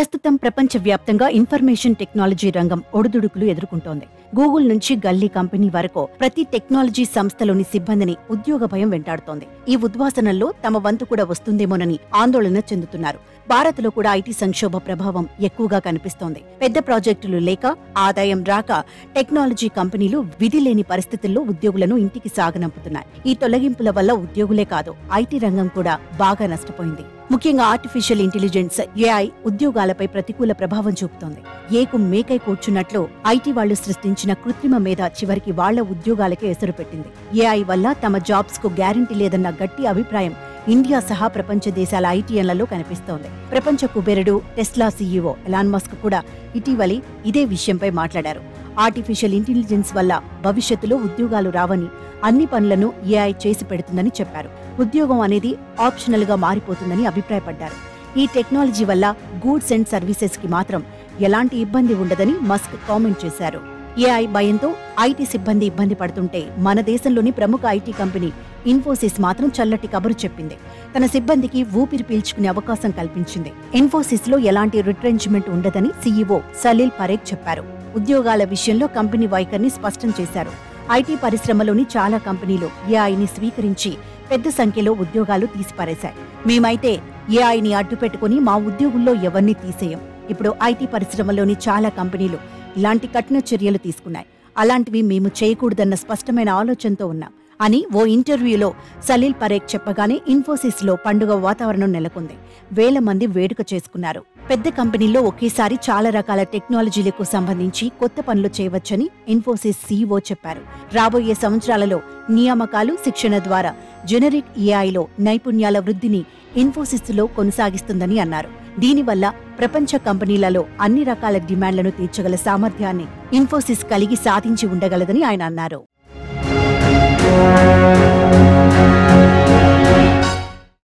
ప్రస్తుతం ప్రపంచవ్యాప్తంగా information technology రంగం ఒడిదుడుకులు ఎదుర్కొంటోంది. గూగుల్ నుంచి గల్లీ కంపెనీ వరకు ప్రతి టెక్నాలజీ సంస్థలోని సిబ్బందిని ఉద్యోగ భయం వెంటాడుతోంది. ఈ ఉద్వాసనల్లో తమ వంతు కూడా వస్తుందేమోనని ఆందోళన చెందుతున్నారు. భారత్లో కూడా ఐటీ సంక్షోభ ప్రభావం ఎక్కువగా కనిపిస్తోంది. పెద్ద ప్రాజెక్టులు లేక, ఆదాయం రాక టెక్నాలజీ కంపెనీలు విధి లేని పరిస్థితుల్లో ఉద్యోగులను ఇంటికి సాగనంపుతున్నాయి. ఈ తొలగింపుల వల్ల ఉద్యోగులే కాదు, ఐటీ రంగం కూడా బాగా నష్టపోయింది. ముఖ్యంగా ఆర్టిఫిషియల్ ఇంటెలిజెన్స్ ఏఐ ఉద్యోగాలపై ప్రతికూల ప్రభావం చూపుతోంది. ఏకు మేకై కూర్చున్నట్లు ఐటీ వాళ్లు సృష్టించిన కృత్రిమ మేధ చివరికి వాళ్ల ఉద్యోగాలకే ఎసరు పెట్టింది. ఏఐ వల్ల తమ జాబ్స్ కు గ్యారంటీ లేదన్న గట్టి అభిప్రాయం ఇండియా సహా ప్రపంచ దేశాల ఐటీఎన్లలో కనిపిస్తోంది. ప్రపంచ కుబేరుడు టెస్లా సీఈఓ ఎలాన్ మస్క్ కూడా ఇటీవలి ఇదే విషయంపై మాట్లాడారు. ఆర్టిఫిషియల్ ఇంటెలిజెన్స్ వల్ల భవిష్యత్తులో ఉద్యోగాలు రావని, అన్ని పనులను ఏఐ చేసి పెడుతుందని చెప్పారు. ఉద్యోగం అనేది ఆప్షనల్ గా మారిపోతుందని అభిప్రాయపడ్డారు. ఈ టెక్నాలజీ వల్ల గూడ్స్ అండ్ సర్వీసెస్ కి మాత్రం ఎలాంటి ఇబ్బంది ఉండదని మస్క్ కామెంట్ చేశారు. ఏఐ భయంతో ఐటీ సిబ్బంది ఇబ్బంది పడుతుంటే మన దేశంలోని ప్రముఖ ఐటీ కంపెనీ ఇన్ఫోసిస్ మాత్రం చల్లటి కబురు చెప్పింది. తన సిబ్బందికి ఊపిరి పీల్చుకునే అవకాశం కల్పించింది. ఇన్ఫోసిస్ లో ఎలాంటి రిట్రెంచ్మెంట్ ఉండదని సీఈఓ సలీల్ పరేఖ్ చెప్పారు. ఉద్యోగాల విషయంలో కంపెనీ వైఖరిని స్పష్టం చేశారు. ఐటీ పరిశ్రమలోని చాలా కంపెనీలు ఏఐని స్వీకరించి పెద్ద సంఖ్యలో ఉద్యోగాలు తీసిపారేశాయి. మేమైతే ఏఐని అడ్డుపెట్టుకుని మా ఉద్యోగుల్లో ఎవరిని తీసేయం. ఇప్పుడు ఐటీ పరిశ్రమలోని చాలా కంపెనీలు ఇలాంటి కఠిన చర్యలు తీసుకున్నాయి. అలాంటివి మేము చేయకూడదన్న స్పష్టమైన ఆలోచనతో ఉన్నాం అని ఓ ఇంటర్వ్యూలో సలీల్ పరేఖ్ చెప్పగానే ఇన్ఫోసిస్ లో పండుగ వాతావరణం నెలకొంది. వేల మంది వేడుక చేసుకున్నారు. పెద్ద కంపెనీల్లో ఒకేసారి చాలా రకాల టెక్నాలజీలకు సంబంధించి కొత్త పనులు చేయవచ్చని ఇన్ఫోసిస్ సీఈఓ చెప్పారు. రాబోయే సంవత్సరాలలో నియామకాలు, శిక్షణ ద్వారా జెనరిక్ ఏఐలో నైపుణ్యాల వృద్ధిని ఇన్ఫోసిస్ లో కొనసాగిస్తుందని అన్నారు. దీనివల్ల ప్రపంచ కంపెనీలలో అన్ని రకాల డిమాండ్లను తీర్చగల సామర్థ్యాన్ని ఇన్ఫోసిస్ కలిగి సాధించి ఉండగలదని ఆయన అన్నారు.